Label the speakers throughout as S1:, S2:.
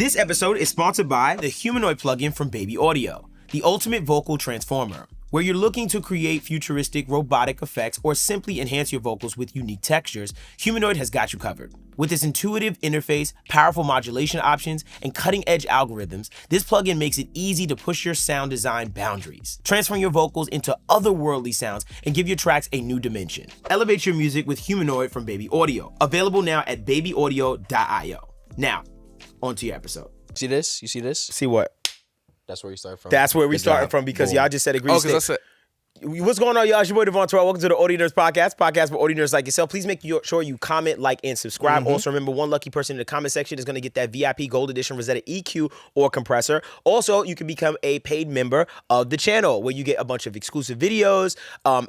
S1: This episode is sponsored by the Humanoid plugin from Baby Audio, the ultimate vocal transformer. Where you're looking to create futuristic robotic effects or simply enhance your vocals with unique textures, Humanoid has got you covered. With its intuitive interface, powerful modulation options, and cutting-edge algorithms, this plugin makes it easy to push your sound design boundaries, transferring your vocals into otherworldly sounds and give your tracks a new dimension. Elevate your music with Humanoid from Baby Audio, available now at babyaudio.io. Now, on to your episode.
S2: See this? You see this?
S1: See what?
S2: That's where we start from.
S1: That's where we started from because y'all just said agree. What's going on, y'all? It's your boy Devvon Terrell. Welcome to the Audio Nerds podcast for audio nerds like yourself. Please make sure you comment, like, and subscribe. Also, remember, one lucky person in the comment section is going to get that VIP Gold Edition Rosetta EQ or compressor. Also, you can become a paid member of the channel where you get a bunch of exclusive videos,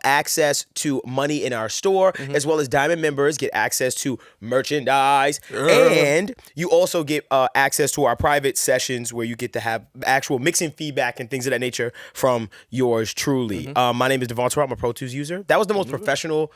S1: access to money in our store, as well as Diamond members get access to merchandise. And you also get access to our private sessions where you get to have actual mixing feedback and things of that nature from yours truly. My name is Devvon Terrell. I'm a Pro Tools user. That was the most professional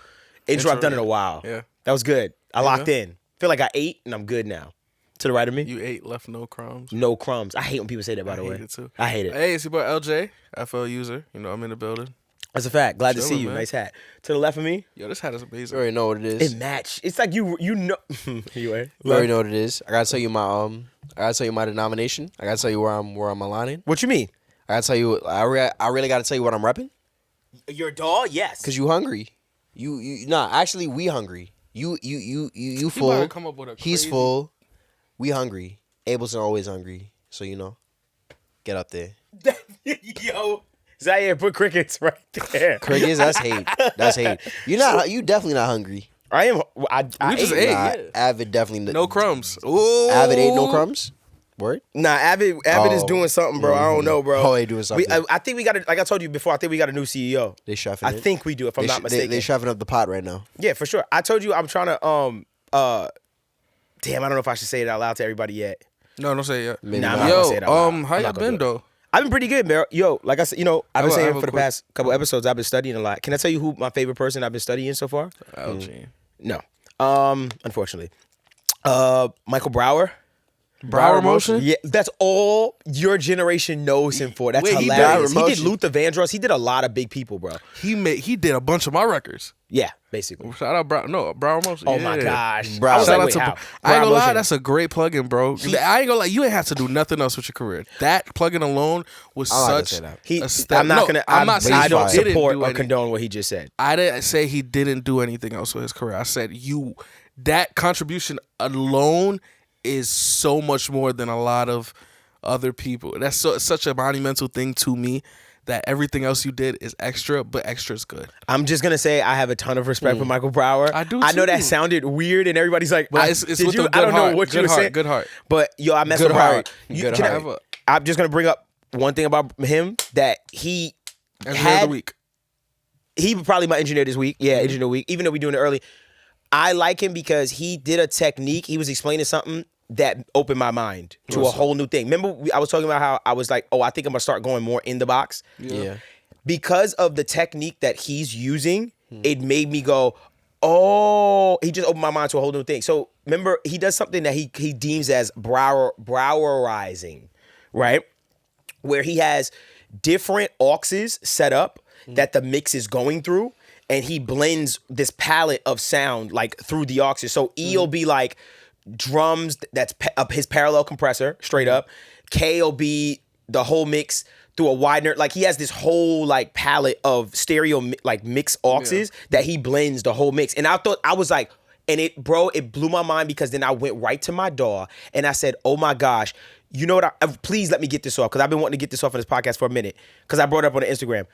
S1: intro I've done in a while. Yeah. That was good. I locked in. Feel like I ate and I'm good now. To the right of me.
S3: You ate, left no crumbs.
S1: No crumbs. I hate when people say that, by the way.
S3: I hate it too.
S1: I hate it.
S3: Hey, it's your boy LJ, FL user. You know, I'm in the building.
S1: That's a fact. Glad to see you.
S3: Man.
S1: Nice hat. To the left of me.
S3: Yo, this hat is amazing.
S2: You already know what it is.
S1: It match. It's like you know. Anyway.
S2: You already know what it is. I gotta tell you my denomination. I gotta tell you where I'm aligning.
S1: What you mean?
S2: I gotta tell you. I really gotta tell you what I'm repping.
S1: Your DAW? Yes.
S2: Cause you hungry. Actually we hungry. You full.
S3: Come up with a
S2: He's
S3: crazy...
S2: full. We hungry. Abel's always hungry. So get up there.
S1: Yo, Zaire, put crickets right there.
S2: Crickets, that's hate. That's hate. You definitely not hungry.
S1: I am.
S3: We just ate.
S2: Nah, Avid definitely
S3: no crumbs. Ooh.
S2: Avid ate no crumbs. Word?
S1: Nah, Avid is doing something, bro. I don't know, bro.
S2: Oh, they doing something.
S1: I think we got like I told you before, I think we got a new CEO.
S2: They chefing
S1: I think we do, if I'm not mistaken.
S2: They chefing up the pot right now.
S1: Yeah, for sure. I told you I'm trying to damn, I don't know if I should say it out loud to everybody yet.
S3: No, don't say it yet.
S1: Nah, I'm not gonna say it out loud.
S3: How you been though?
S1: I've been pretty good, man. Yo, like I said, I've been saying for the past couple episodes, I've been studying a lot. Can I tell you who my favorite person I've been studying so far?
S3: LG.
S1: No. Unfortunately. Michael Brower.
S3: Brower Motion?
S1: Yeah, that's all your generation knows him for. That's hilarious. He did Luther Vandross. He did a lot of big people, bro.
S3: He did a bunch of my records.
S1: Yeah, basically.
S3: Shout out Brower Motion.
S1: Oh my gosh.
S2: Bro,
S1: I was
S3: Shout
S1: like,
S3: out
S1: wait,
S3: I ain't gonna lie, that's a great plugin, bro. I ain't gonna lie, you ain't have to do nothing else with your career. That plugin alone was such a step.
S1: I don't support or condone what he just said.
S3: I didn't say he didn't do anything else with his career. I said that contribution alone is so much more than a lot of other people. That's such a monumental thing to me that everything else you did is extra, but extra is good.
S1: I'm just going to say I have a ton of respect for Michael Brower.
S3: I do too.
S1: I know that sounded weird and everybody's like,
S3: it's with a good
S1: I don't
S3: heart.
S1: know what you were saying.
S3: Good heart.
S1: But yo, I mess
S2: good
S1: with Brower.
S2: Heart.
S1: I'm just going to bring up one thing about him that he
S3: had. Of the week.
S1: He probably my engineer this week. Yeah, engineer of the week, even though we're doing it early. I like him because he did a technique. He was explaining something that opened my mind to a whole new thing. Remember, I was talking about how I was like, oh, I think I'm going to start going more in the box.
S2: Yeah.
S1: Because of the technique that he's using, it made me go, oh, he just opened my mind to a whole new thing. So remember, he does something that he deems as browerizing, right? Where he has different auxes set up that the mix is going through, and he blends this palette of sound like through the auxes. So E will be like drums, that's his parallel compressor, straight up. K will be the whole mix through a widener. Like he has this whole like palette of stereo like mix auxes that he blends the whole mix. And I was like, and it blew my mind because then I went right to my DAW and I said, oh my gosh, you know what? Please let me get this off because I've been wanting to get this off on this podcast for a minute because I brought it up on the Instagram.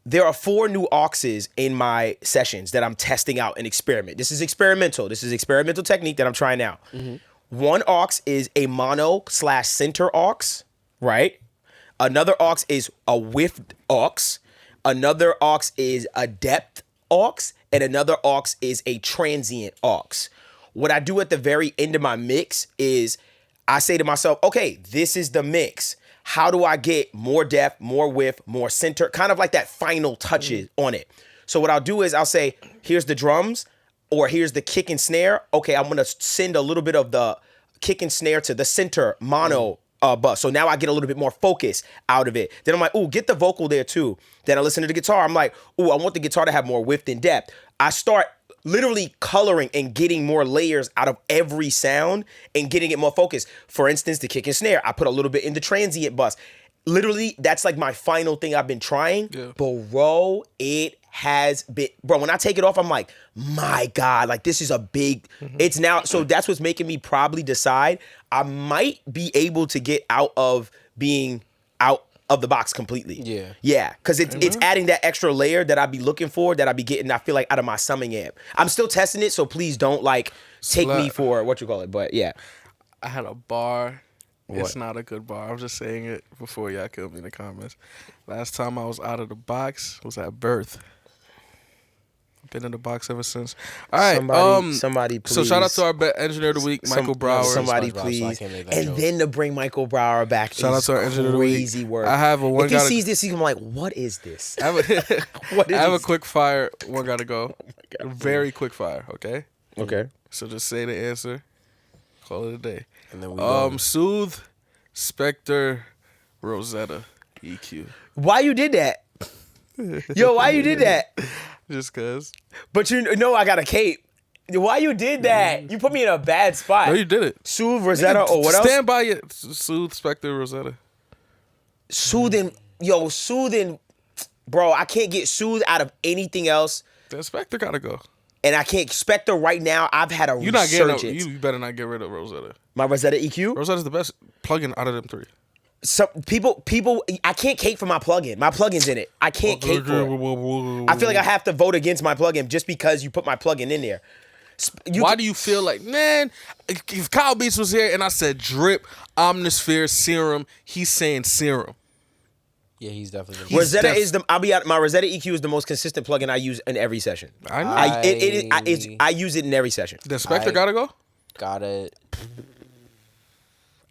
S1: There are 4 new auxes in my sessions that I'm testing out and experiment. This is experimental. This is experimental technique that I'm trying out. One aux is a mono/center aux, right? Another aux is a width aux. Another aux is a depth aux. And another aux is a transient aux. What I do at the very end of my mix is I say to myself, okay, this is the mix. How do I get more depth, more width, more center? Kind of like that final touches on it. So what I'll do is I'll say, here's the drums or here's the kick and snare. Okay, I'm going to send a little bit of the kick and snare to the center mono bus. So now I get a little bit more focus out of it. Then I'm like, ooh, get the vocal there too. Then I listen to the guitar. I'm like, ooh, I want the guitar to have more width and depth. I start literally coloring and getting more layers out of every sound and getting it more focused. For instance, the kick and snare, I put a little bit in the transient bus. Literally, that's like my final thing I've been trying. Yeah. Bro, it has been, bro, when I take it off, I'm like, my God, like this is a big, it's now, so that's what's making me probably decide I might be able to get out of being out of the box completely. Yeah. Yeah, because it's adding that extra layer that I'd be looking for, that I'd be getting, I feel like, out of my summing amp. I'm still testing it, so please don't like take me for what you call it, but yeah.
S3: I had a bar. What? It's not a good bar. I'm just saying it before y'all kill me in the comments. Last time I was out of the box was at birth. Been in the box ever since. All right,
S1: somebody please.
S3: So shout out to our engineer of the week, Michael Brower.
S1: Somebody please. So and then to bring Michael Brower back.
S3: Shout out to our engineer of the week.
S1: Crazy work.
S3: I have a one.
S1: If he sees this, he's gonna be like, "What is this?"
S3: I have a quick fire. One gotta go. Oh very quick fire. Okay.
S1: Okay.
S3: So just say the answer. Call it a day.
S2: And then we
S3: Soothe, Spectre, Rosetta, EQ.
S1: Why you did that? Yo, why you did that?
S3: Just cause.
S1: But you know I got a cape. Why you did that? You put me in a bad spot.
S3: No, you did it.
S1: Soothe, Rosetta, or what else?
S3: Stand by it. Soothe, Spectre, Rosetta.
S1: Soothing. Bro, I can't get Soothe out of anything else.
S3: Then Spectre gotta go.
S1: And I can't Spectre right now. I've had a resurgence.
S3: You better not get rid of Rosetta.
S1: My Rosetta EQ?
S3: Rosetta's the best plugin out of them three.
S1: So people, I can't cape for my plugin. My plugin's in it. I can't cape for it. I feel like I have to vote against my plugin just because you put my plugin in there.
S3: Why do you feel like, man, if Kyle Beats was here and I said drip, Omnisphere, Serum, he's saying Serum.
S2: Yeah, he's definitely.
S1: Rosetta is the. I'll be out. My Rosetta EQ is the most consistent plugin I use in every session.
S3: I know.
S1: I use it in every session.
S3: The Spectre gotta go.
S2: Got it.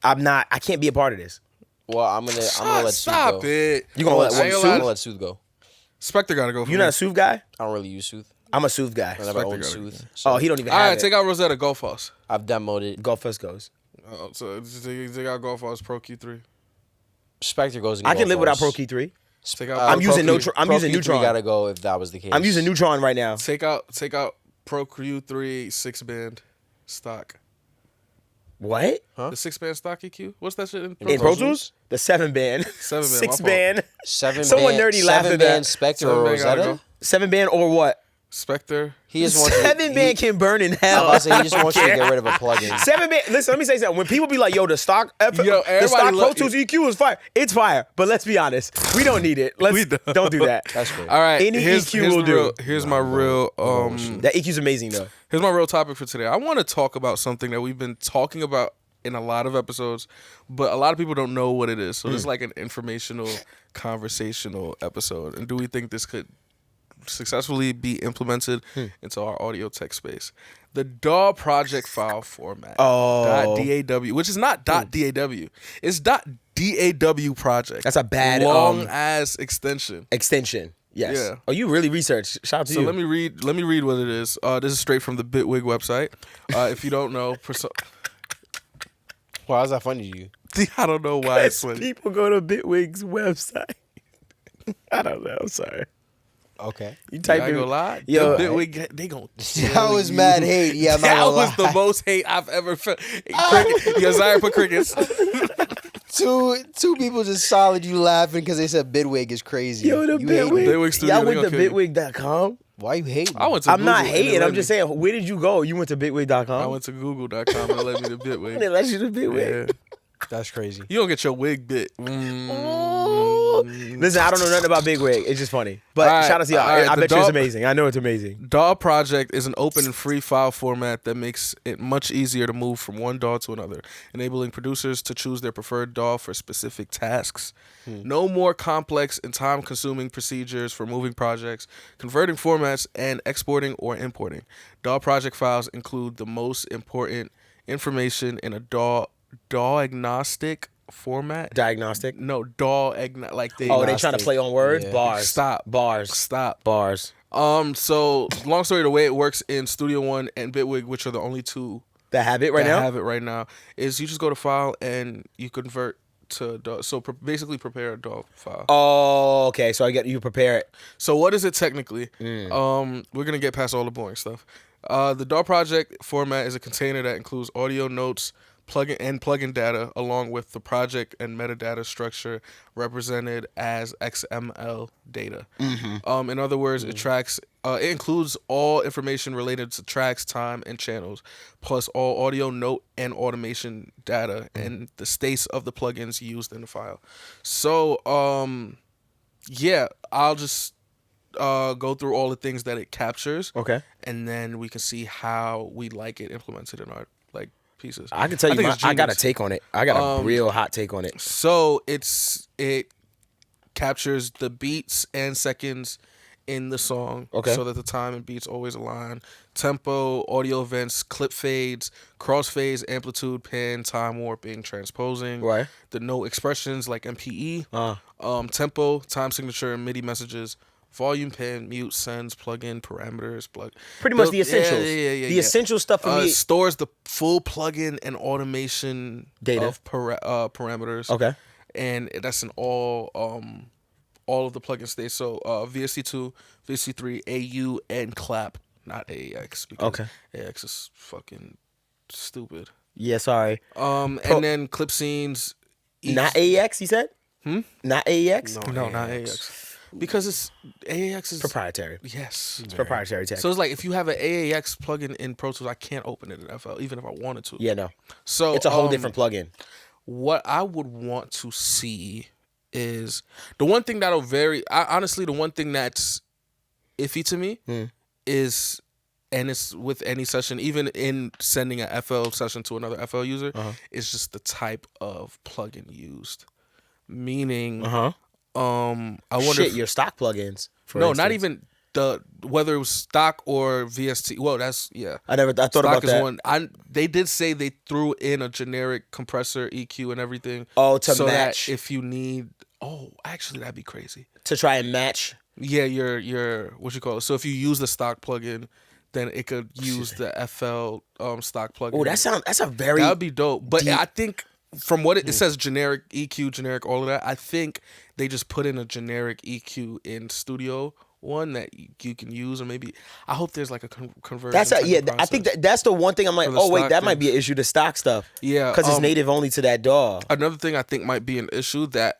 S1: I'm not. I can't be a part of this.
S2: Well, I'm gonna let Soothe go.
S3: Stop it.
S1: You gonna let
S2: Soothe? I'm gonna let Soothe go.
S3: Spectre gotta go.
S1: You're not a Soothe guy.
S2: I don't really use Soothe.
S1: I'm a Soothe guy.
S2: I never owned Soothe.
S1: So. Oh, he don't even have it.
S3: All right, take out Rosetta. Go Foss.
S2: I've demoed it.
S1: Go first goes.
S3: So take out Go Foss Pro Q3.
S2: Spectre goes.
S1: I can live without Pro Q3.
S3: I'm
S1: using Neutron. I'm using Neutron.
S2: Gotta go if that was the case.
S1: I'm using Neutron right now.
S3: Take out Pro Q3 6-band stock.
S1: What?
S3: Huh? The 6-band stock EQ? What's that shit
S1: in Pro Tools? The 7-band.
S3: 7-band.
S1: 6-band. Someone nerdy laughing at that.
S2: Spectre or Rosetta?
S1: 7-band or what?
S3: Spectre.
S2: He just wants
S1: 7-band can burn in hell.
S2: I was about to say, he just wants you to get rid of a plugin.
S1: 7-band. Listen, let me say something. When people be like, "Yo, the stock Pro Tools EQ is fire," it's fire. But let's be honest, we don't need it. Don't do that.
S2: That's great.
S3: All right,
S1: any EQ will do.
S3: Here's my real.
S1: That EQ's amazing though.
S3: Here's my real topic for today. I want to talk about something that we've been talking about in a lot of episodes, but a lot of people don't know what it is. So this is like an informational, conversational episode. And do we think this could successfully be implemented into our audio tech space? The DAW project file format. .daw, which is not .daw. It's .daw project.
S1: That's a bad
S3: long ass extension.
S1: Extension. Yes.
S3: Yeah.
S1: Oh, you really researched. Shout out to you.
S3: So let me read what it is. This is straight from the Bitwig website. If you don't know,
S2: why is that funny to you?
S3: I don't know why it's funny.
S1: People go to Bitwig's website. I don't know. I'm sorry.
S2: Okay.
S3: You type in. Lie?
S1: Yo,
S3: Bitwig, they gon'
S2: that was mad hate. Yeah,
S3: that was the most hate I've ever felt. Josiah put crickets.
S2: Two people just solid you laughing because they said Bitwig is crazy.
S1: Yo, the Bitwig
S3: studio.
S1: Y'all went to bitwig.com.
S2: Why you hating?
S3: I went to
S1: I'm
S3: Google
S1: not hating. I'm just saying, where did you go? You went to bitwig.com?
S3: I went to google.com and it led me to Bitwig.
S1: They let you to Bitwig.
S3: Yeah.
S2: That's crazy.
S3: You don't get your wig bit.
S1: Listen, I don't know nothing about Big Wig. It's just funny. But shout out to y'all. I bet you it's amazing. I know it's amazing.
S3: DAW project is an open and free file format that makes it much easier to move from one DAW to another, enabling producers to choose their preferred DAW for specific tasks. No more complex and time-consuming procedures for moving projects, converting formats, and exporting or importing. DAW project files include the most important information in a DAW agnostic format.
S1: Diagnostic?
S3: No, DAW like they.
S1: Oh, they trying to play on words?
S2: Yeah.
S1: Bars.
S3: Stop.
S1: Bars.
S3: So long story, the way it works in Studio One and Bitwig, which are the only two
S1: That have it right now?
S3: Have it right now is you just go to file and you convert to DAW. So basically prepare a DAW file.
S1: Oh, okay. So you prepare it.
S3: So what is it technically? We're gonna get past all the boring stuff. The DAW project format is a container that includes audio notes, plugin data, along with the project and metadata structure represented as XML data. In other words, it includes all information related to tracks, time, and channels, plus all audio note and automation data and the states of the plugins used in the file. So, yeah, I'll just go through all the things that it captures.
S1: Okay.
S3: And then we can see how we like it implemented in our pieces.
S1: I can tell you, I got a take on it. I got a real hot take on it.
S3: So it captures the beats and seconds in the song, so that the time and beats always align. Tempo, audio events, clip fades, crossfades, amplitude, pan, time warping, transposing.
S1: Right.
S3: The note expressions like MPE. Tempo, time signature, MIDI messages. Volume, pan, mute, sends, plugin, parameters,
S1: Pretty much the essentials.
S3: Yeah.
S1: The essential stuff for me.
S3: Stores the full plugin and automation
S1: data
S3: of parameters.
S1: Okay.
S3: And that's in all of the plugin states. So VST2, VST3, AU, and clap, not AAX. Because AAX is fucking stupid.
S1: Yeah, sorry.
S3: And then clip scenes.
S1: Not AAX, you said? Not AAX?
S3: No, not AAX. Because AAX is
S1: proprietary.
S3: Yes.
S1: It's proprietary tech.
S3: So it's like if you have an AAX plugin in Pro Tools, I can't open it in FL, even if I wanted to.
S1: Yeah, no.
S3: So
S1: it's a whole different plugin.
S3: What I would want to see is the one thing that'll honestly, the one thing that's iffy to me is, and it's with any session, even in sending a FL session to another FL user, is just the type of plugin used. Meaning, I wonder
S1: your stock plugins.
S3: No, not even whether it was stock or VST. Well, that's
S1: I thought
S3: stock
S1: about
S3: is
S1: that.
S3: One. They did say they threw in a generic compressor, EQ, and everything.
S1: Oh, to
S3: so
S1: match.
S3: That if you need, actually, that'd be crazy.
S1: To try and match.
S3: Yeah, your what you call it. So if you use the stock plugin, then it could use the FL stock plugin.
S1: Oh, that's a very.
S3: That'd be dope. But I think from what it says, generic EQ, generic all of that. I think they just put in a generic EQ in Studio One that you can use, or maybe I hope there's like a conversion.
S1: I think that's the one thing I'm like, oh wait, that might be an issue. The stock stuff,
S3: yeah,
S1: because it's native only to that DAW.
S3: Another thing I think might be an issue that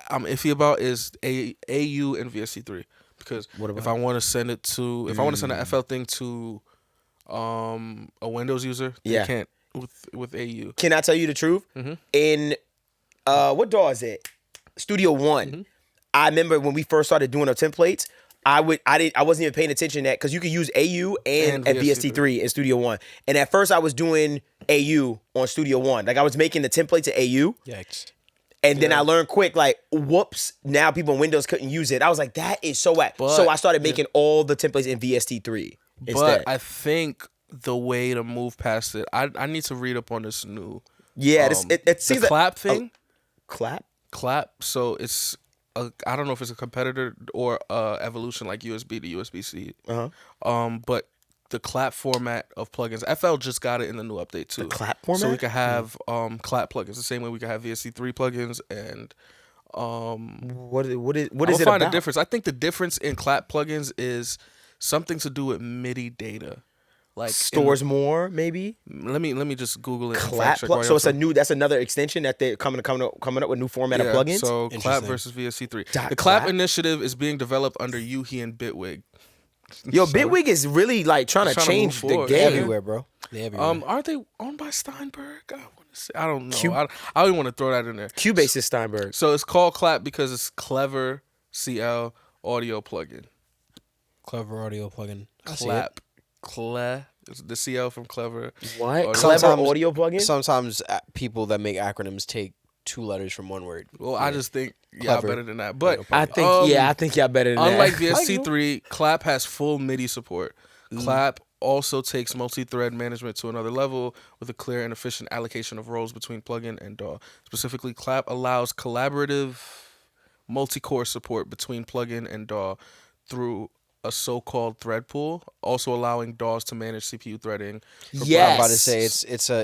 S3: I'm iffy about is AU and VST3, because if I want to send it to, if I want to send an FL thing to a Windows user, they can't with AU.
S1: Can I tell you the truth? In what DAW is it? Studio One. I remember when we first started doing our templates, I wasn't even paying attention to that, because you could use AU and VST3 in Studio One. And at first I was doing AU on Studio One. Like I was making the templates of AU.
S2: Yikes.
S1: And then I learned quick, like, whoops, now people in Windows couldn't use it. I was like, that is so whack. So I started making all the templates in VST3 instead.
S3: But I think the way to move past it, I need to read up on this new.
S1: Yeah, it seems
S3: the clap thing.
S1: Clap.
S3: So it's I don't know if it's a competitor or evolution like USB to USB-C. But the clap format of plugins, FL just got it in the new update too.
S1: The clap format,
S3: so we could have clap plugins the same way we could have VST3 plugins and.
S1: What is it
S3: find
S1: about?
S3: a difference. I think the difference in clap plugins is something to do with MIDI data. Like
S1: stores more, maybe.
S3: Let me just Google it.
S1: Clap. So it's that's another extension that they're coming up with new format of plugins.
S3: So clap versus VST3. The clap initiative is being developed under Yuhi and Bitwig.
S1: Yo, Bitwig is really like trying to change the game
S2: everywhere, bro. They everywhere.
S3: Aren't they owned by Steinberg? I don't know. I don't even want to throw that in there.
S1: Cubase is Steinberg.
S3: So it's called Clap because it's Clever CL audio plugin.
S2: Clever audio plugin.
S3: Clap. It's the CL from Clever.
S1: What? Clever audio plugin?
S2: Sometimes people that make acronyms take 2 letters from one word.
S3: Well, I just think y'all better than that. But
S1: I think y'all better than
S3: unlike
S1: that.
S3: Unlike VST3, Clap has full MIDI support. Clap also takes multi-thread management to another level with a clear and efficient allocation of roles between plugin and DAW. Specifically, Clap allows collaborative multi-core support between plugin and DAW through a so-called thread pool, also allowing DAWs to manage CPU threading.
S1: Yes.
S2: I'm about to say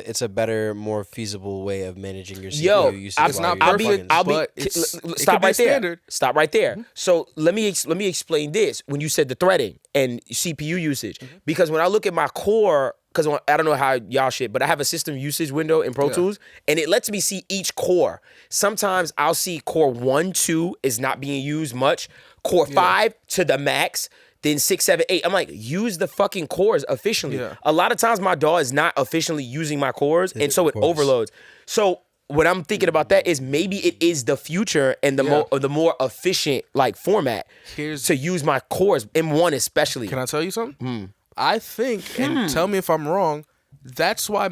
S2: it's a better, more feasible way of managing your CPU
S1: Yo,
S2: usage.
S3: it's
S2: while
S3: not
S2: you're
S3: perfect,
S2: plugins.
S3: but it
S1: stop
S3: could be
S1: right there.
S3: standard.
S1: Stop right there. So let me explain this. When you said the threading and CPU usage, because when I look at my core, because I don't know how y'all shit, but I have a system usage window in Pro Tools, and it lets me see each core. Sometimes I'll see core 1, 2 is not being used much, core 5 to the max, then 6, 7, 8. I'm like, use the fucking cores efficiently.
S3: Yeah.
S1: A lot of times my DAW is not efficiently using my cores, and so it overloads. So what I'm thinking about that is maybe it is the future and the more efficient like format to use my cores, M1 especially.
S3: Can I tell you something? I think, and tell me if I'm wrong, that's why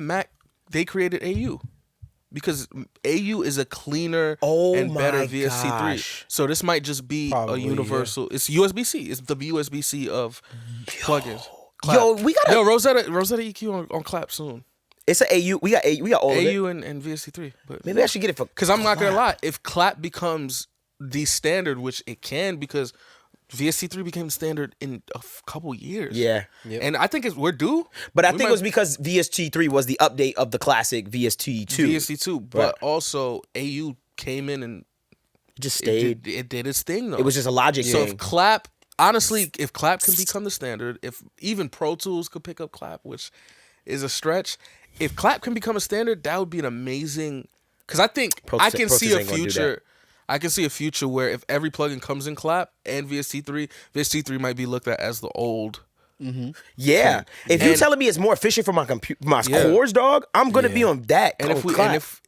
S3: they created AU. Because AU is a cleaner and better VST3.
S1: gosh.
S3: So this might just be a universal. It's USB-C. It's the USB-C of plugins. Clap.
S1: Yo, we got
S3: Rosetta EQ on Clap soon.
S1: It's an AU. We got all of it.
S3: AU and VST3. But
S1: Maybe I should get it for.
S3: because I'm not gonna lie, if Clap becomes the standard, which it can, because VST3 became standard in a couple years.
S1: Yeah.
S3: And I think we're due.
S1: But I think it was because VST3 was the update of the classic VST2.
S3: VST2, but also AU came in and
S1: Just stayed.
S3: it did its thing though.
S1: It was just a logic
S3: So
S1: thing.
S3: if Clap, honestly, if Clap can become the standard, if even Pro Tools could pick up Clap, which is a stretch, if Clap can become a standard, that would be an amazing. Because I think I can see a future. I can see a future where if every plugin comes in Clap and VST3 might be looked at as the old.
S1: Yeah. If you're telling me it's more efficient for my cores, dog, I'm gonna be on that.
S3: And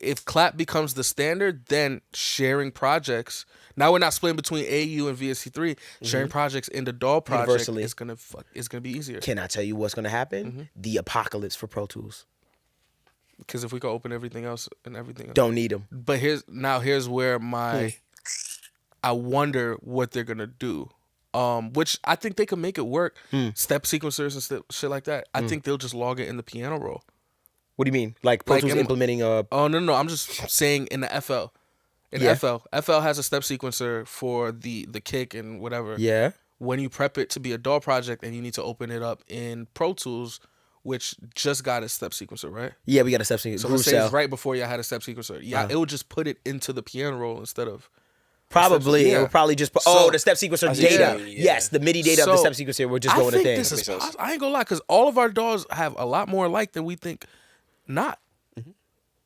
S3: if Clap becomes the standard, then sharing projects. Now we're not splitting between AU and VST3. Sharing projects in the DAW project is gonna be easier.
S1: Can I tell you what's gonna happen? The apocalypse for Pro Tools.
S3: Because if we could open everything else and everything else.
S1: Don't need them.
S3: But here's where I wonder what they're gonna do. Which I think they could make it work. Step sequencers and shit like that. I think they'll just log it in the piano roll.
S1: What do you mean? Like Pro Tools implementing a?
S3: Oh no! I'm just saying in the FL. FL has a step sequencer for the kick and whatever.
S1: Yeah.
S3: When you prep it to be a DAW project and you need to open it up in Pro Tools, which just got a step sequencer, right?
S1: Yeah, we got a step sequencer.
S3: So let's say it's right before y'all had a step sequencer. Yeah, it would just put it into the piano roll instead of.
S1: Probably. It would probably just put, the step sequencer data.
S2: Yeah.
S1: Yes, the MIDI data of the step sequencer would just go in the thing.
S3: This is possible. I ain't gonna lie, because all of our DAWs have a lot more alike than we think not.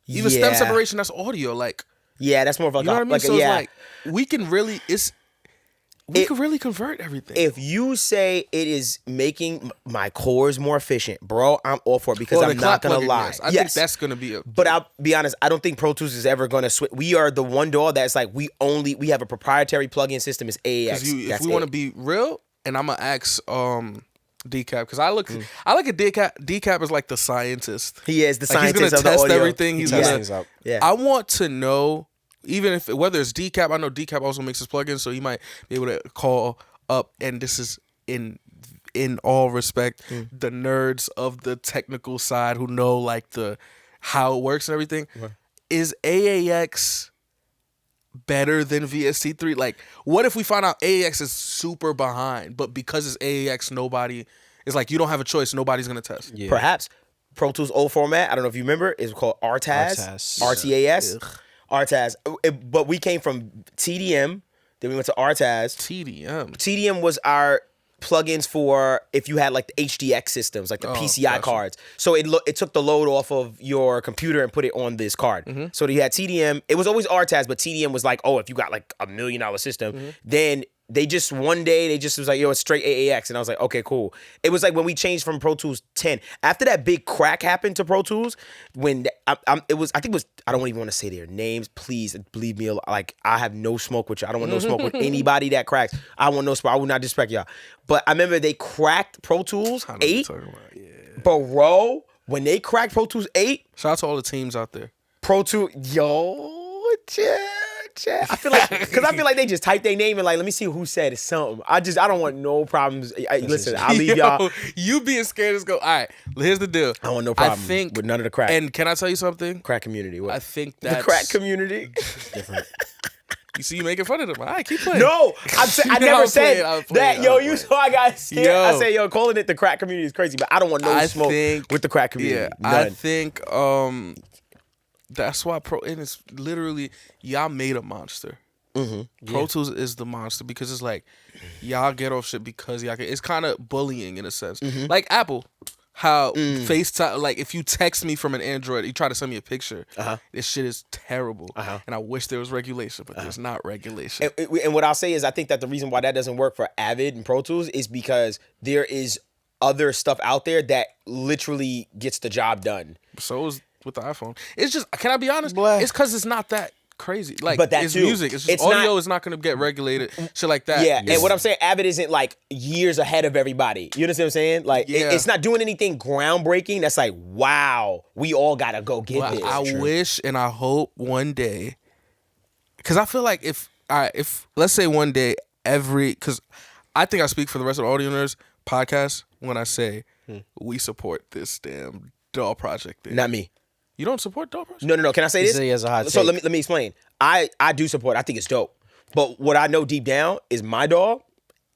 S3: Even step separation, that's audio. Like,
S1: yeah, that's more of like,
S3: you know what I mean?
S1: like
S3: So it's like, we can really, we can really convert everything.
S1: If you say it is making my cores more efficient, bro, I'm all for it because I'm not gonna lie.
S3: I think that's gonna be a.
S1: But I'll be honest, I don't think Pro Tools is ever gonna switch. We are the one DAW that's like we have a proprietary plugin system. It's AAX.
S3: If we want to be real, and I'm gonna ask Decap, because I look at Decap as like the scientist.
S1: He is the
S3: like
S1: scientist
S3: he's
S1: of
S3: gonna
S1: the
S3: test
S1: audio.
S3: everything. He's gonna.
S2: things up.
S1: Yeah.
S3: I want to know, even if whether it's Decap. I know Decap also makes his plugins, so he might be able to call up. And this is in all respect, the nerds of the technical side who know like the how it works and everything. Right. Is AAX better than VST3? Like, what if we find out AAX is super behind, but because it's AAX, nobody is like, you don't have a choice. Nobody's gonna test.
S1: Yeah. Perhaps Pro Tools old format. I don't know if you remember. It's called RTAS. RTAS. RTAS. But we came from TDM. Then we went to RTAS. TDM was our plugins for if you had like the HDX systems, like the PCI cards. So it took the load off of your computer and put it on this card. So you had TDM. It was always RTAS, but TDM was like, if you got like $1 million system, then they just one day they just was like, it's straight AAX, and I was like, okay, cool. It was like when we changed from Pro Tools 10 after that big crack happened to Pro Tools. When I don't even want to say their names. Please believe me, like I have no smoke with you. I don't want no smoke with anybody that cracks. I want no smoke. I will not disrespect y'all. But I remember they cracked Pro Tools 8. Bro, when they cracked Pro Tools 8,
S3: shout out to all the teams out there.
S1: Pro Tools, I feel like they just typed their name and like, let me see who said something. I don't want no problems. Listen, I'll leave y'all.
S3: You being scared is go. All right, here's the deal.
S1: I want no problem with none of the crack.
S3: And can I tell you something?
S1: Crack community. What?
S3: I think
S1: the crack community.
S2: It's different.
S3: You see, you making fun of them. All right, keep playing.
S1: No, I never said
S3: I'm
S1: that.
S3: playing.
S1: Yo, you saw I got scared.
S3: Yo.
S1: I said, yo, calling it the crack community is crazy, but I don't want no smoke with the crack community.
S3: Yeah,
S1: None.
S3: I think that's why and it's literally y'all made a monster. Pro Tools is the monster because it's like y'all get off shit because y'all it's kind of bullying in a sense. Like Apple, how FaceTime, like if you text me from an Android, you try to send me a picture, this shit is terrible. And I wish there was regulation, but there's not regulation.
S1: And what I'll say is I think that the reason why that doesn't work for Avid and Pro Tools is because there is other stuff out there that literally gets the job done.
S3: So is with the iPhone. It's just, can I be honest?
S2: Blah.
S3: It's because it's not that crazy. Like,
S1: But that
S3: it's
S1: too.
S3: music. It's just
S1: It's
S3: audio
S1: not-
S3: is not going to get regulated. Shit like that.
S1: Yeah,
S3: It's-
S1: and what I'm saying, Avid isn't like years ahead of everybody. You understand what I'm saying? Like,
S3: Yeah.
S1: it's not doing anything groundbreaking. That's like, wow, we all gotta go get
S3: But
S1: this.
S3: I wish and I hope one day, because I feel like if let's say one day because I think I speak for the rest of the audio nerds podcast when I say we support this damn DAW project thing.
S1: Not me.
S3: You don't support DAW project?
S1: No. Can I say
S2: He
S1: this?
S2: said he has a hot
S1: So
S2: take.
S1: let me explain. I do support. I think it's dope. But what I know deep down is my DAW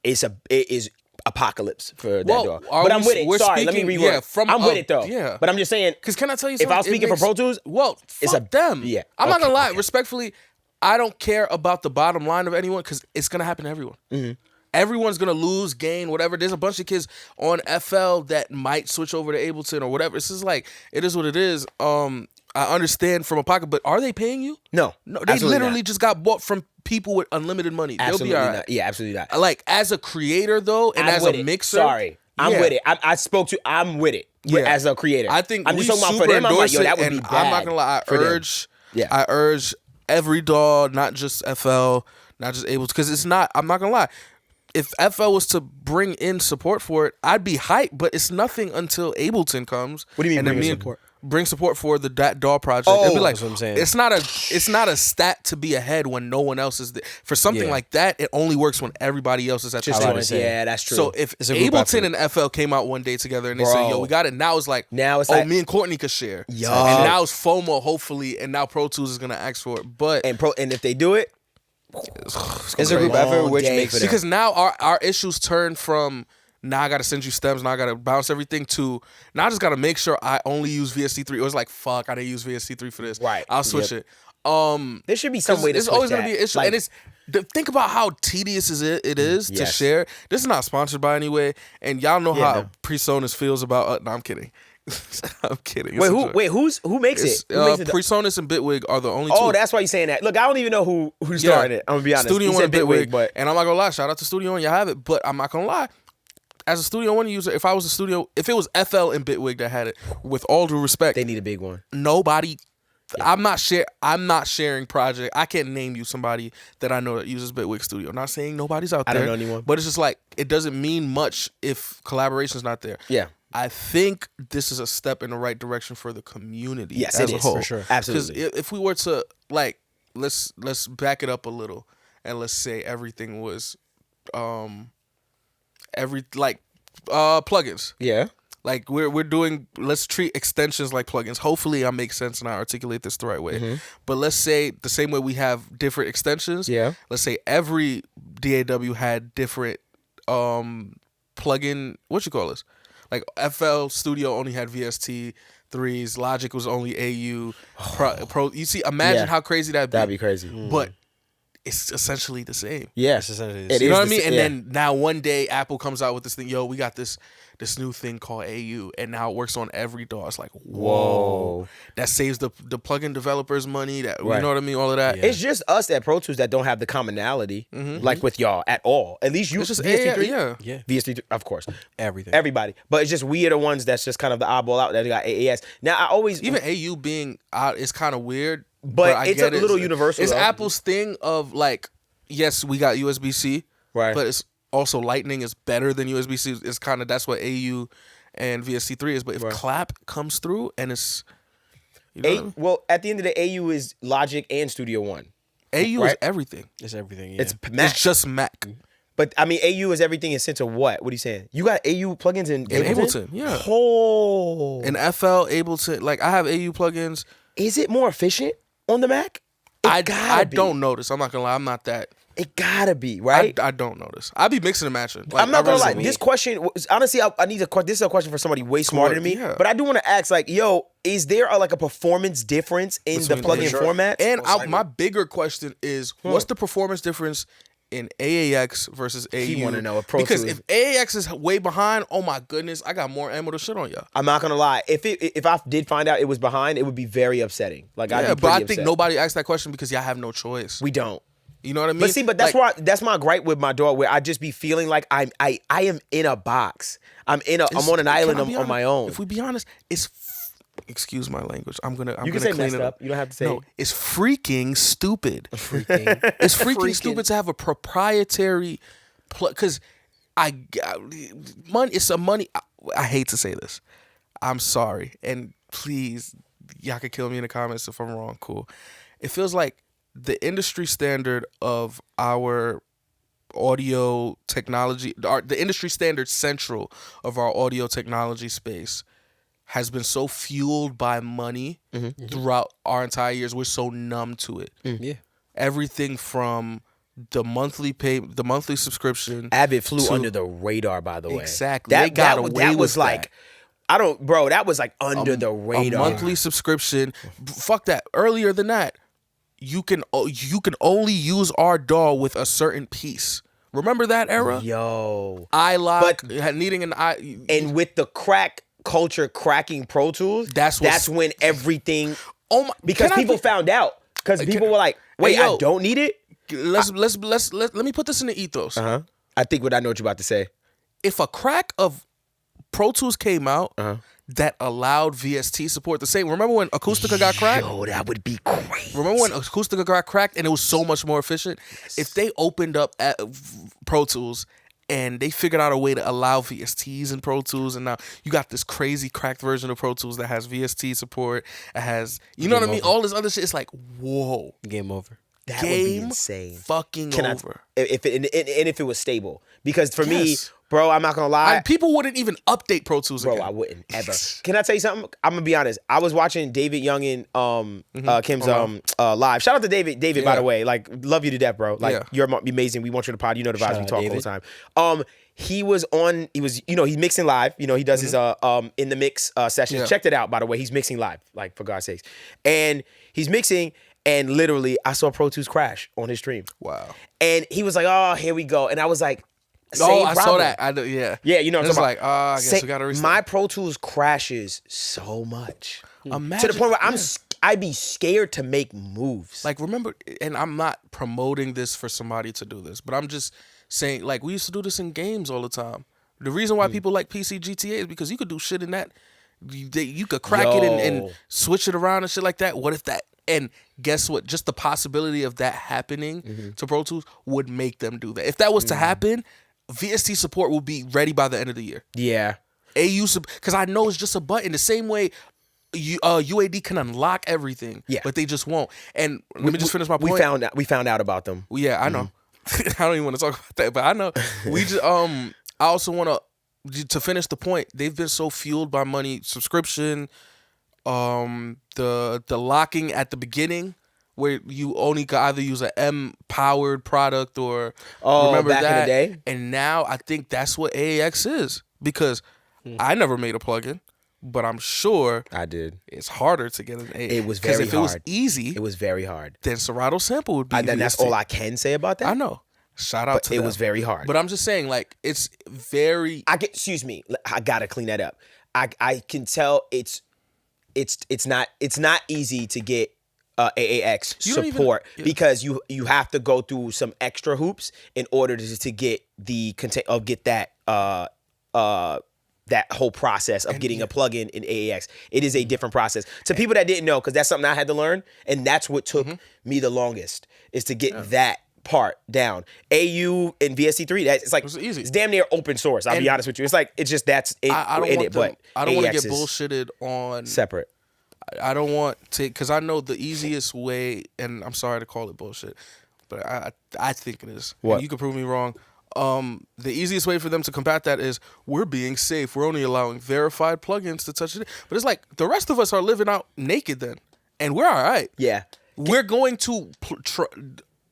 S1: it is apocalypse for that
S3: Well,
S1: DAW.
S3: are
S1: But I'm
S3: we-
S1: with it.
S3: we're
S1: Sorry, let me
S3: speaking-
S1: reword.
S3: yeah, from
S1: I'm with
S3: a-
S1: it though.
S3: yeah.
S1: But I'm just saying.
S3: Because can I tell you
S1: If
S3: something?
S1: I was speaking for Pro Tools,
S3: well,
S1: it's
S3: fuck them.
S1: yeah.
S3: I'm not
S1: Okay,
S3: gonna lie.
S1: okay.
S3: Respectfully, I don't care about the bottom line of anyone because it's gonna happen to everyone. Everyone's gonna lose, gain, whatever. There's a bunch of kids on FL that might switch over to Ableton or whatever. It's just like it is what it is. I understand from a pocket, but are they paying you?
S1: no.
S3: No, they
S1: absolutely
S3: literally
S1: not.
S3: just got bought from people with unlimited money.
S1: Absolutely
S3: They'll be all right.
S1: not. Yeah, absolutely not.
S3: Like as a creator though, and
S1: I'm
S3: as
S1: with
S3: a
S1: it.
S3: mixer.
S1: Sorry. I'm
S3: yeah.
S1: with it. I'm with it.
S3: Yeah.
S1: As a creator.
S3: I think
S1: I'm
S3: we
S1: just talking about for
S3: super
S1: them. I'm like, yo,
S3: endorse
S1: that
S3: it,
S1: would be
S3: and
S1: bad.
S3: I'm not gonna lie.
S1: for them.
S3: I urge every DAW, not just FL, not just Ableton, because it's not. I'm not gonna lie. If FL was to bring in support for it, I'd be hyped. But it's nothing until Ableton comes.
S1: What do you mean
S3: and then
S1: bring in
S3: me
S1: support?
S3: Bring support for that DAW project.
S1: Oh,
S3: It'd be like,
S2: that's what I'm saying.
S3: It's not a stat to be ahead when no one else is there. For something
S2: Yeah.
S3: like that, it only works when everybody else is at the
S1: Just
S3: same
S2: about
S1: doing
S2: to say.
S1: yeah, that's true.
S3: So if
S2: It's a group
S3: Ableton
S2: effort.
S3: and FL came out one day together and they
S1: Bro.
S3: said, "Yo, we got it," now it's like,
S1: Now it's
S3: oh,
S1: like-
S3: me and Courtney could share.
S1: Yo.
S3: And now it's FOMO, hopefully, and now Pro Tools is gonna ask for it. But
S1: and if they do it,
S2: It's a group
S1: Long
S2: effort, which
S1: day
S2: makes
S1: for
S2: it.
S1: them.
S3: because now our issues turn from now I gotta send you stems, now I gotta bounce everything to now I just gotta make sure I only use VST3. Or it's like, fuck, I didn't use VST3 for this.
S1: Right.
S3: I'll switch
S1: Yep.
S3: it.
S1: there should be some way to
S3: It's
S1: switch
S3: always
S1: that.
S3: gonna be an issue,
S1: Like,
S3: and it's think about how tedious it is to
S1: Yes.
S3: share. This is not sponsored by anyway, and y'all know
S1: Yeah,
S3: how
S1: no.
S3: PreSonus feels about. No, I'm kidding. I'm kidding. It's a joke.
S1: who makes
S3: It's,
S1: it? Who makes it?
S3: PreSonus and Bitwig are the only two.
S1: Oh, that's why you're saying that. Look, I don't even know who started it. I'm gonna be honest.
S3: Studio
S1: He
S3: One
S1: said
S3: and Bitwig,
S1: but
S3: and I'm not gonna lie. Shout out to Studio One, you have it. But I'm not gonna lie. As a Studio One user, if it was FL and Bitwig that had it, with all due respect,
S1: they need a big one.
S3: nobody. I'm not sharing project. I can't name you somebody that I know that uses Bitwig Studio. I'm not saying nobody's out
S1: I
S3: there.
S1: don't know anyone.
S3: But it's just like it doesn't mean much if collaboration's not there.
S1: Yeah.
S3: I think this is a step in the right direction for the community.
S1: Yes,
S3: as
S1: it
S3: a
S1: is,
S3: whole.
S1: for sure.
S3: Because
S1: Absolutely.
S3: if we were to like, let's back it up a little, and let's say everything was, plugins.
S1: Yeah.
S3: Like we're doing, let's treat extensions like plugins. Hopefully I make sense and I articulate this the right way. But let's say the same way we have different extensions.
S1: Yeah.
S3: Let's say every DAW had different plugin, what you call this? Like FL Studio only had VST 3s, Logic was only AU, Pro. You see, imagine
S1: Yeah.
S3: how crazy that'd
S1: That'd be crazy.
S3: But it's essentially the same.
S1: Yes.
S2: essentially
S1: It
S3: You know
S1: is
S3: what I mean?
S1: the-
S3: And
S1: yeah.
S3: then now one day Apple comes out with this thing, yo, we got this new thing called AU, and now it works on every DAW. It's like, whoa. That saves the plugin developers money. That
S1: Right.
S3: you know what I mean? All of that.
S1: It's just us at Pro Tools that don't have the commonality like with y'all at all. At least you
S3: It's just
S1: VST3.
S3: yeah.
S2: Yeah.
S1: VST3, of course.
S2: Everything.
S1: Everybody. But it's just we are the ones that's just kind of the oddball out that got AAS. Now I always
S3: Even AU being out is kind of weird,
S1: But
S3: I
S1: it's
S3: get
S1: a little universal,
S3: It's
S1: though.
S3: Apple's thing of like, yes, we got USB-C,
S1: Right.
S3: But it's also Lightning is better than USB-C. It's kind of that's what AU and VST3 is. But if
S1: Right.
S3: Clap comes through and it's, you know what I mean?
S1: well, at the end of the day, AU is Logic and Studio One.
S3: AU is
S1: right?
S3: everything.
S2: It's everything. Yeah.
S1: It's Mac.
S3: It's just Mac.
S1: But I mean, AU is everything in sense of what? What are you saying? You got AU plugins in
S3: Ableton, yeah.
S1: Oh.
S3: And FL, Ableton, like I have AU plugins.
S1: Is it more efficient on the Mac?
S3: I don't notice. I'm not gonna lie. I'm not that.
S1: It gotta be, right?
S3: I don't notice. I be mixing and matching. Like,
S1: I'm not gonna lie.
S3: really-
S1: This question, honestly, I need this is a question for somebody way smarter than me.
S3: Yeah.
S1: But I do want to ask, like, yo, is there a performance difference in the plugin format?
S3: And my bigger question is, what's the performance difference in AAX versus AU?
S1: He wanna know what Pro
S3: because
S1: Tools-
S3: if AAX is way behind, oh my goodness, I got more ammo to shit on y'all.
S1: I'm not gonna lie. If I did find out it was behind, it would be very upsetting. Like, I'd
S3: Yeah,
S1: be
S3: but I
S1: pretty
S3: think
S1: upset.
S3: nobody asked that question because y'all have no choice.
S1: We don't.
S3: You know what I mean?
S1: But see, that's
S3: Like,
S1: that's my gripe with my DAW, where I just be feeling like I am in a box. I'm on an island on my own.
S3: If we be honest, it's excuse my language. I'm
S1: You
S3: gonna
S1: can say
S3: clean
S1: messed
S3: it
S1: up. You don't have to say.
S3: No, it's freaking stupid.
S2: Freaking.
S3: It's freaking stupid to have a proprietary because money. It's a money. I hate to say this. I'm sorry, and please, y'all can kill me in the comments if I'm wrong. Cool. It feels like the industry standard of our audio technology, the industry standard central of our audio technology space has been so fueled by money throughout our entire years. We're so numb to it.
S2: Yeah.
S3: Everything from the monthly subscription.
S1: Avid flew under the radar, by the way.
S3: Exactly. They got away
S1: that was
S3: with
S1: like,
S3: that.
S1: that was like under the radar.
S3: A monthly subscription. Fuck that. Earlier than that, you can only use our DAW with a certain piece. Remember that era?
S1: Yo.
S3: iLock, needing an I.
S1: And with the crack culture cracking Pro Tools, that's when everything.
S3: Oh my!
S1: Because people found out. Because people were like, "Wait,
S3: yo,
S1: I don't need it."
S3: Let me put this in the ethos.
S1: I think I know what you're about to say.
S3: If a crack of Pro Tools came out that allowed VST support, the same. Remember when Acoustica got cracked?
S1: Yo, that would be crazy.
S3: Remember when Acoustica got cracked and it was so much more efficient? Yes. If they opened up at Pro Tools and they figured out a way to allow VSTs in Pro Tools, and now you got this crazy cracked version of Pro Tools that has VST support, it has, you know what I mean? All this other shit. It's like, whoa.
S2: Game over.
S1: That would be insane.
S3: Fucking over.
S1: If it was stable. Because for me, bro, I'm not gonna lie.
S3: People wouldn't even update Pro Tools again.
S1: Bro, I wouldn't ever. Can I tell you something? I'm gonna be honest. I was watching David Young and Kim's live. Shout out to David, by the way. Like, love you to death, bro. Like, you're amazing. We want you to pod. You know the vibes. We talk all the time. He's mixing live. You know, he does his in the mix sessions.
S3: Yeah.
S1: Checked it out, by the way. He's mixing live, like, for God's sakes. And he's mixing, and literally I saw Pro Tools crash on his stream.
S3: Wow.
S1: And he was like, "Oh, here we go." And I was like,
S3: I saw that. Yeah.
S1: Yeah, you know what I'm
S3: talking
S1: talking
S3: about. I guess we gotta restart.
S1: My Pro Tools crashes so much.
S3: Imagine,
S1: to the point where I'd be scared to make moves.
S3: Like, remember, and I'm not promoting this for somebody to do this, but I'm just saying, like, we used to do this in games all the time. The reason why people like PC GTA is because you could do shit in that. You could crack it and switch it around and shit like that. What if that? And guess what? Just the possibility of that happening to Pro Tools would make them do that. If that was to happen, VST support will be ready by the end of the year.
S1: Yeah.
S3: Because I know it's just a button. The same way UAD can unlock everything, but they just won't. And let me just finish my point.
S1: We found out about them.
S3: Yeah, I know. I don't even want to talk about that, but I know. We just I also want to finish the point. They've been so fueled by money, subscription, the locking at the beginning, where you only could either use an M-powered product or remember
S1: back
S3: that.
S1: in the day.
S3: And now I think that's what AAX is, because I never made a plugin, but I'm sure
S1: I did.
S3: It's harder to get an AAX.
S1: It was very hard.
S3: Because if it was easy,
S1: it was very hard.
S3: Then Serato Sample would be.
S1: Then that's all I can say about that.
S3: I know. Shout out to them.
S1: It was very hard.
S3: But I'm just saying, like, it's very.
S1: Excuse me. I gotta clean that up. I can tell it's not easy to get AAX support because you have to go through some extra hoops in order to get that whole process of getting a plugin in AAX. It is a different process. To people that didn't know, because that's something I had to learn, and that's what took me the longest, is to get that part down. AU and VST3, it's like,
S3: easy.
S1: It's damn near open source. I'll be honest with you. It's like, it's just that's it.
S3: I don't want to get bullshitted on
S1: separate.
S3: I don't want to, because I know the easiest way, and I'm sorry to call it bullshit, but I think it is.
S1: What?
S3: And you can prove me wrong. The easiest way for them to combat that is we're being safe. We're only allowing verified plugins to touch it. But it's like the rest of us are living out naked then, and we're all right.
S1: Yeah.
S3: We're going to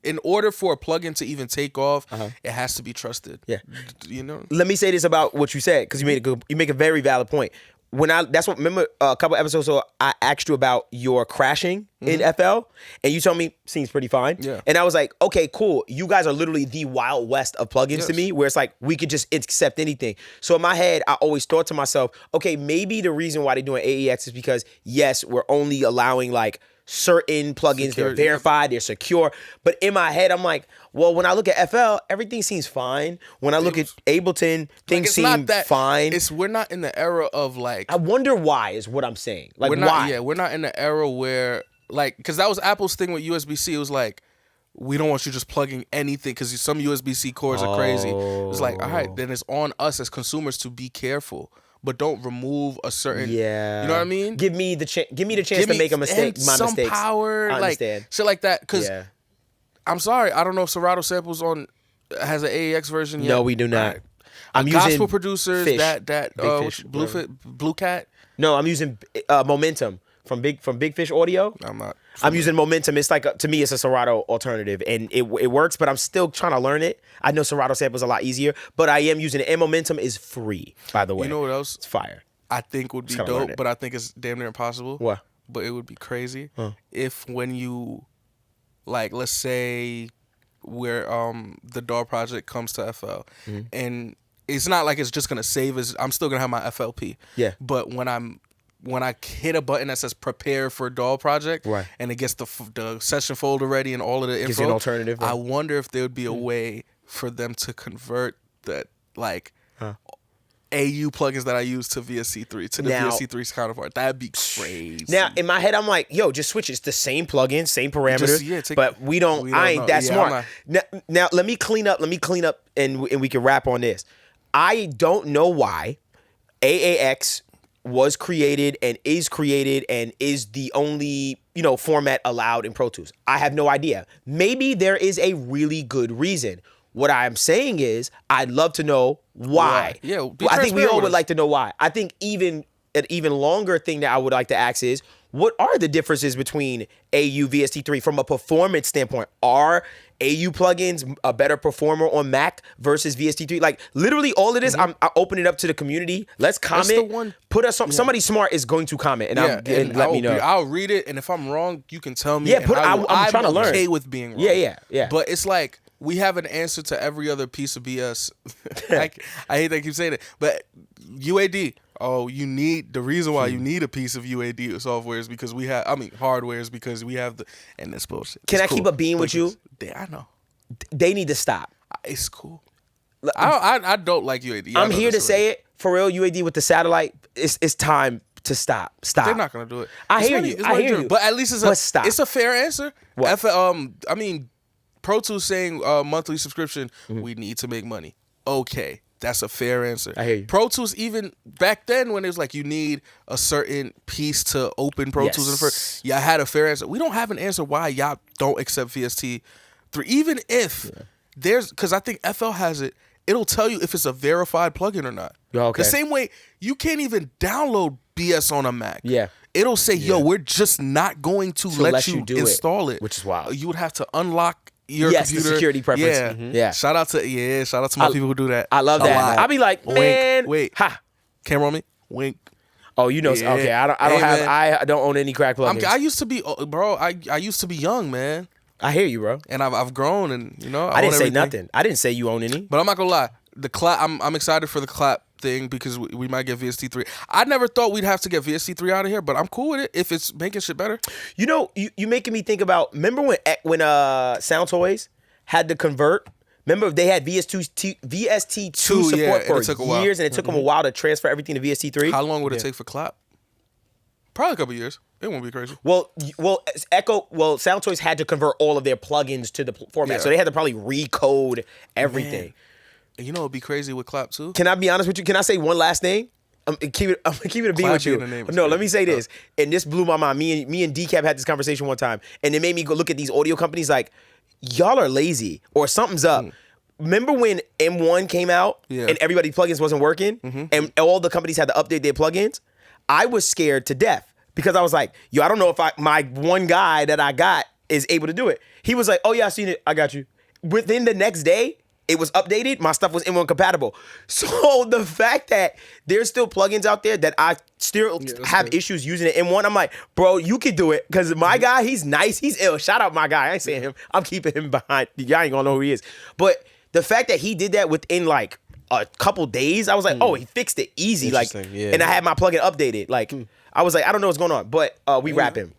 S3: in order for a plugin to even take off, it has to be trusted.
S1: Yeah.
S3: You know?
S1: Let me say this about what you said, because you make a very valid point. Remember a couple episodes ago, I asked you about your crashing in FL, and you told me seems pretty fine.
S3: Yeah.
S1: And I was like, okay, cool. You guys are literally the Wild West of plugins to me, where it's like we could just accept anything. So in my head, I always thought to myself, okay, maybe the reason why they're doing AEX is because yes, we're only allowing like certain plugins, they're verified, they're secure. But in my head, I'm like, well, when I look at FL, everything seems fine. When I look at Ableton, things seem fine.
S3: We're not in the era of like.
S1: I wonder why is what I'm saying. Like, why?
S3: Yeah, we're not in the era where like, because that was Apple's thing with USB-C. It was like, we don't want you just plugging anything because some USB-C cords are crazy. It's like, all right, then it's on us as consumers to be careful. But don't remove a certain, you know what I mean?
S1: Give me the chance to make a mistake.
S3: Some power,
S1: I understand.
S3: Like shit like that. Because I'm sorry, I don't know if Serato Samples has an AEX version yet.
S1: No, we do not.
S3: Right.
S1: I'm using
S3: gospel producers
S1: Fish.
S3: Blue Cat.
S1: No, I'm using Momentum from Big Fish Audio. I'm using Momentum. It's like to me, it's a Serato alternative, and it works. But I'm still trying to learn it. I know Serato Samples a lot easier, but I am using it. And Momentum is free, by the way.
S3: You know what else?
S1: It's fire.
S3: I think would be dope, but I think it's damn near impossible.
S1: What?
S3: But it would be crazy if when you, like, let's say, where the DAW project comes to FL, and it's not like it's just gonna save as I'm still gonna have my FLP.
S1: Yeah.
S3: But when I hit a button that says prepare for DAW project,
S1: right,
S3: and it gets the session folder ready and all of the info,
S1: gives you an alternative. Right?
S3: I wonder if there would be a way for them to convert that like AU plugins that I use to VSC3 to the VSC3's counterpart. That'd be crazy.
S1: Now in my head, I'm like, yo, just switch. It's the same plugin, same parameters, but we don't. I ain't that smart. Now let me clean up. And we can wrap on this. I don't know why AAX was created and is the only, format allowed in Pro Tools. I have no idea. Maybe there is a really good reason. What I'm saying is I'd love to know why.
S3: Yeah,
S1: I think we all would like to know why. I think an even longer thing that I would like to ask is, what are the differences between AU VST3 from a performance standpoint? Are AU plugins a better performer on Mac versus VST3? Like literally all of this, I open it up to the community. Let's comment. Put us somebody smart is going to comment and let me know.
S3: I'll read it, and if I'm wrong, you can tell me.
S1: Yeah, I'm trying to learn.
S3: I'm okay with being wrong.
S1: Yeah.
S3: But it's like we have an answer to every other piece of BS. I hate that I keep saying it, but UAD. Oh, the reason why you need a piece of UAD software is because hardware is because we have and that's bullshit.
S1: Can I keep a bean with you?
S3: I know.
S1: They need to stop.
S3: It's cool. I don't like UAD.
S1: I'm here to say it. For real, UAD with the satellite, it's time to stop. Stop.
S3: They're not going to do it.
S1: I hear you.
S3: But at least it's a fair answer.
S1: What?
S3: Pro Tools saying monthly subscription, we need to make money. Okay. That's a fair answer.
S1: I hear you.
S3: Pro Tools, even back then when it was like you need a certain piece to open Pro Tools, I had a fair answer. We don't have an answer why y'all don't accept VST3. Even if because I think FL has it, it'll tell you if it's a verified plugin or not.
S1: Okay.
S3: The same way you can't even download BS on a Mac.
S1: Yeah.
S3: It'll say, yo, we're just not going to let you install it.
S1: Which is wild.
S3: You would have to unlock your computer.
S1: The security preference.
S3: Yeah. Shout out to my people who do that.
S1: I love that. I'll be like, man,
S3: wait.
S1: Ha.
S3: Camera on me. Wink.
S1: Oh, okay. I don't own any crack plugins.
S3: I used to be, bro. I used to be young, man.
S1: I hear you, bro.
S3: And I've grown, and
S1: I didn't say nothing. I didn't say you own any.
S3: But I'm not gonna lie. The clap. I'm excited for the clap thing because we might get VST3. I never thought we'd have to get VST3 out of here, but I'm cool with it if it's making shit better.
S1: You making me think about. Remember when Sound Toys had to convert? Remember they had VST2 support for years, and it took them a while to transfer everything to VST3.
S3: How long would it take for clap? Probably a couple years. It won't be crazy.
S1: Well, Sound Toys had to convert all of their plugins to the format, so they had to probably recode everything.
S3: Man. And it'd be crazy with clap too.
S1: Can I be honest with you? Can I say one last thing? I'm gonna keep it a bean with you. No, let me say this, and this blew my mind. Me and Decap had this conversation one time, and it made me go look at these audio companies like, y'all are lazy or something's up. Remember when M1 came out and everybody's plugins wasn't working, and all the companies had to update their plugins? I was scared to death because I was like, yo, I don't know if my one guy that I got is able to do it. He was like, oh yeah, I seen it. I got you. Within the next day, it was updated. My stuff was M1 compatible. So the fact that there's still plugins out there that I still have issues using it M1, I'm like, bro, you could do it. Because my guy, he's nice. He's ill. Shout out my guy. I ain't saying him. I'm keeping him behind. Y'all ain't gonna know who he is. But the fact that he did that within like a couple days, I was like, oh, he fixed it easy. Like, and I had my plugin updated. Like, I was like, I don't know what's going on. But we rapping.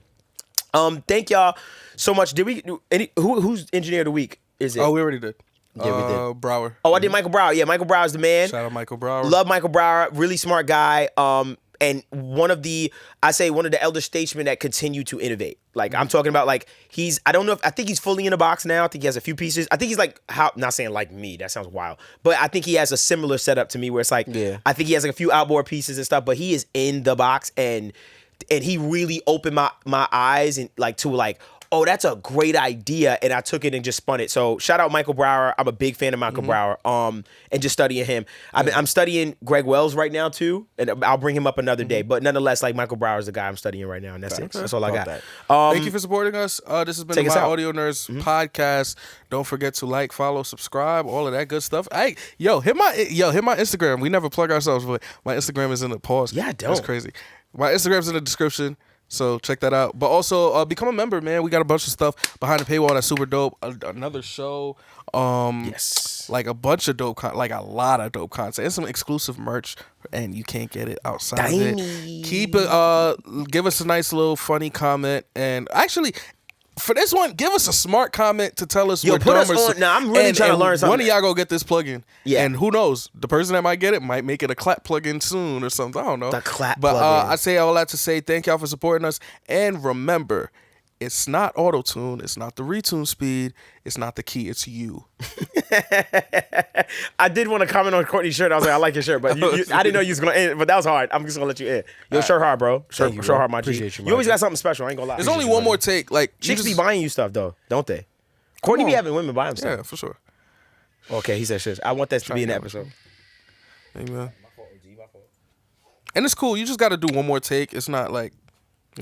S1: Thank y'all so much. Did we do any? Who's engineer of the week? Is it?
S3: Oh, we already did.
S1: Yeah, we did.
S3: Brower.
S1: Oh, I did Michael Brower. Yeah, Michael Brower's the man.
S3: Shout out Michael Brower.
S1: Love Michael Brower. Really smart guy. And one of the elder statesmen that continue to innovate. Like I'm talking about, like I think he's fully in the box now. I think he has a few pieces. I think he's like not saying like me. That sounds wild. But I think he has a similar setup to me where it's like, I think he has like a few outboard pieces and stuff. But he is in the box and he really opened my eyes and like to like, oh, that's a great idea, and I took it and just spun it. So shout out Michael Brower. I'm a big fan of Michael Brower. And just studying him. I'm studying Greg Wells right now too, and I'll bring him up another day. But nonetheless, like Michael Brower is the guy I'm studying right now, and that's it. That's all I got.
S3: Thank you for supporting us. This has been the My Audio Nerds podcast. Don't forget to like, follow, subscribe, all of that good stuff. Hey, hit my Instagram. We never plug ourselves, but my Instagram is in the pause.
S1: Yeah, I don't.
S3: That's crazy. My Instagram's in the description. So check that out. But also become a member, man. We got a bunch of stuff behind the paywall that's super dope. Another show.
S1: Yes.
S3: Like a bunch of dope like a lot of dope content. And some exclusive merch. And you can't get it outside of it. Keep it give us a nice little funny comment. And actually, for this one, give us a smart comment to tell us we're dumb or something.
S1: Now I'm really trying to learn something.
S3: One of y'all go get this plugin.
S1: Yeah.
S3: And who knows? The person that might get it might make it a clap plugin soon or something. I don't know.
S1: The clap
S3: plugin.
S1: But
S3: I say all that to say thank y'all for supporting us. And remember, it's not auto-tune. It's not the retune speed. It's not the key. It's you.
S1: I did want to comment on Courtney's shirt. I was like, I like your shirt, but I didn't know you was going to end. But that was hard. I'm just going to let you in. Yo, shirt hard, bro. Shirt hard, my G. You always got something special. I ain't going to lie.
S3: There's only one more take. Like
S1: chicks be buying you stuff, though, don't they? Courtney be having women buy him stuff.
S3: Yeah, for sure.
S1: Okay, he said shit. I want that to be in the episode.
S3: Amen. And it's cool. You just got to do one more take. It's not like